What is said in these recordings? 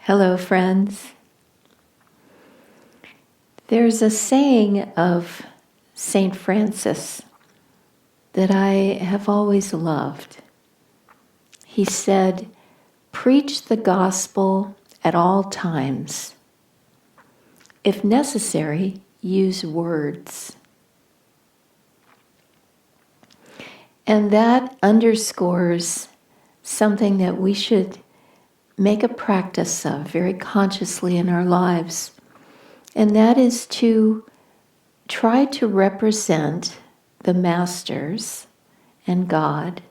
Hello, friends. There's a saying of St. Francis that I have always loved. He said, "Preach the gospel at all times. If necessary, use words." And that underscores something that we should make a practice of very consciously in our lives. And that is to try to represent the masters and God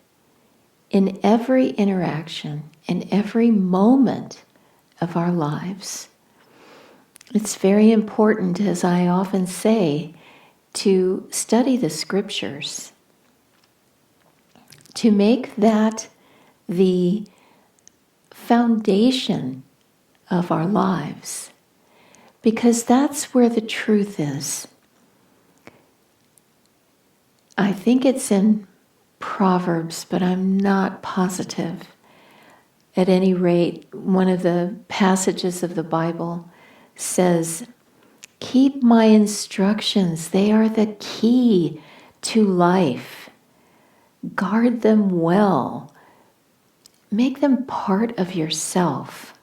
in every interaction, in every moment of our lives. It's very important, as I often say, to study the scriptures, to make that the foundation of our lives, because that's where the truth is. I think it's in Proverbs, but I'm not positive. At any rate, one of the passages of the Bible says, "Keep my instructions, they are the key to life. Guard them well. Make them part of yourself."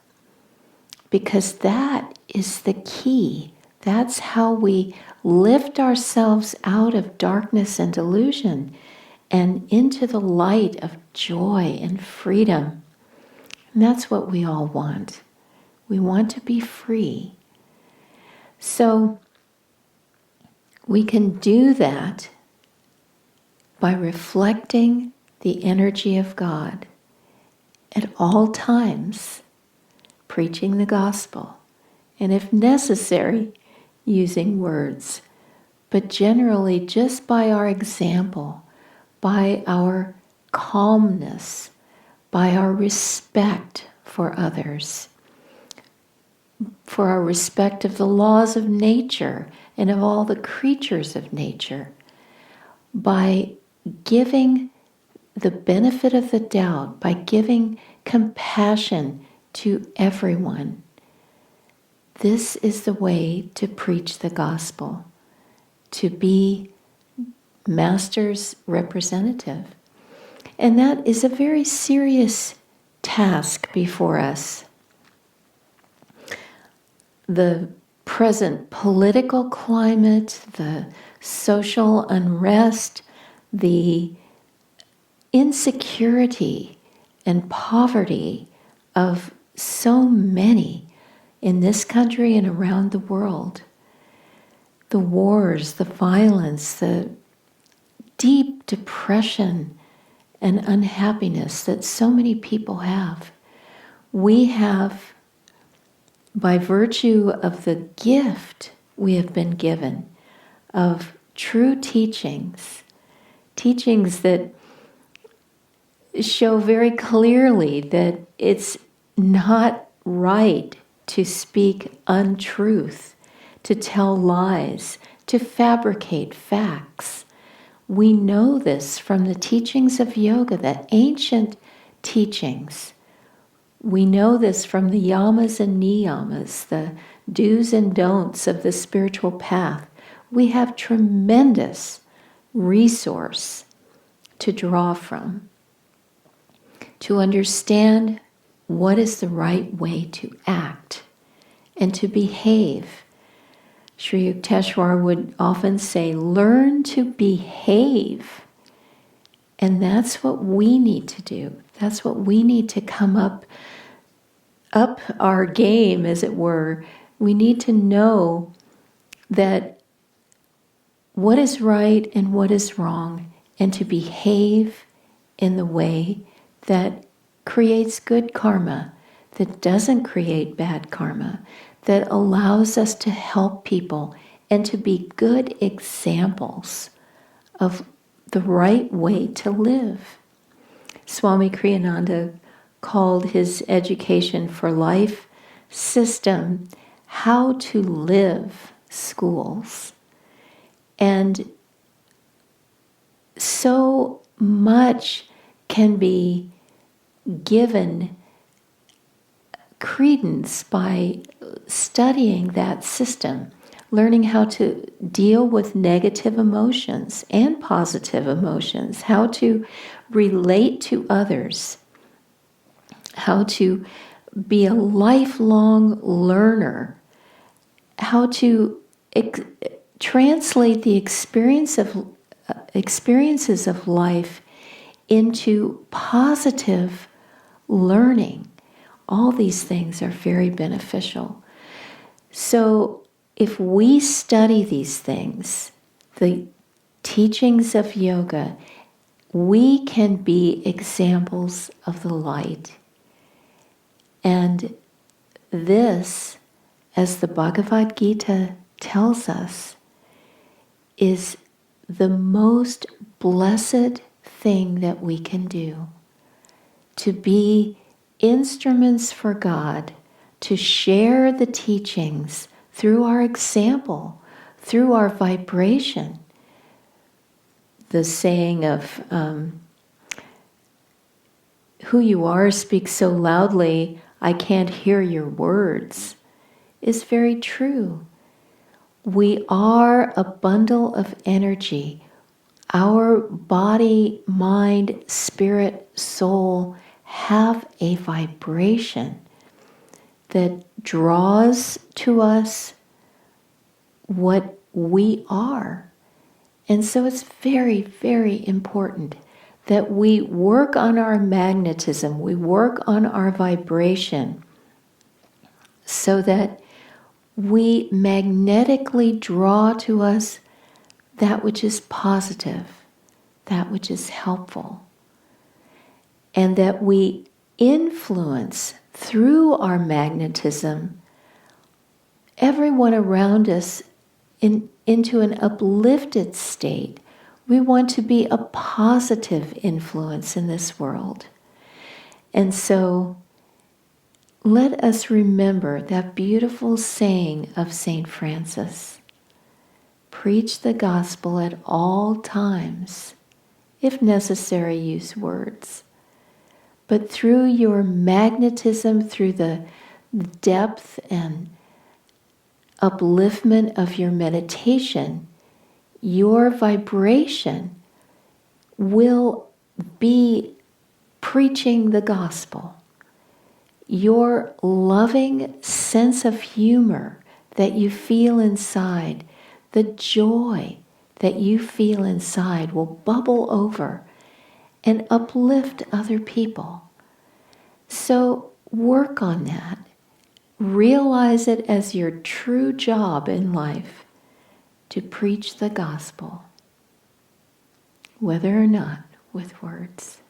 Because that is the key. That's how we lift ourselves out of darkness and delusion and into the light of joy and freedom. And that's what we all want. We want to be free. So we can do that by reflecting the energy of God at all times, preaching the gospel, and if necessary, using words, but generally just by our example, by our calmness, by our respect for others, for our respect of the laws of nature and of all the creatures of nature, by giving the benefit of the doubt, by giving compassion to everyone. This is the way to preach the gospel, to be Master's representative. And that is a very serious task before us. The present political climate, the social unrest, the insecurity and poverty of so many in this country and around the world, the wars, the violence, the deep depression and unhappiness that so many people have. We have, by virtue of the gift we have been given of true teachings, teachings that show very clearly that it's not right to speak untruth, to tell lies, to fabricate facts. We know this from the teachings of yoga, the ancient teachings. We know this from the yamas and niyamas, the do's and don'ts of the spiritual path. We have tremendous resource to draw from, to understand what is the right way to act and to behave. Sri Yukteswar would often say, learn to behave. And that's what we need to do. That's what we need to come up our game, as it were. We need to know that what is right and what is wrong, and to behave in the way that creates good karma, that doesn't create bad karma, that allows us to help people and to be good examples of the right way to live. Swami Kriyananda called his education for life system how to live schools. And so much can be given credence by studying that system, learning how to deal with negative emotions and positive emotions, how to relate to others, how to be a lifelong learner, how to translate the experiences of life into positive learning. All these things are very beneficial. So if we study these things, the teachings of yoga, we can be examples of the light. And this, as the Bhagavad Gita tells us, is the most blessed thing that we can do. To be instruments for God, to share the teachings through our example, through our vibration. The saying of who you are speaks so loudly, I can't hear your words, is very true. We are a bundle of energy. Our body, mind, spirit, soul have a vibration that draws to us what we are. And so it's very, very important that we work on our magnetism, we work on our vibration, so that we magnetically draw to us that which is positive, that which is helpful, and that we influence through our magnetism everyone around us into an uplifted state. We want to be a positive influence in this world. And so let us remember that beautiful saying of St. Francis: preach the gospel at all times. If necessary, use words. But through your magnetism, through the depth and upliftment of your meditation, your vibration will be preaching the gospel. Your loving sense of humor that you feel inside, the joy that you feel inside, will bubble over and uplift other people. So work on that. Realize it as your true job in life to preach the gospel, whether or not with words.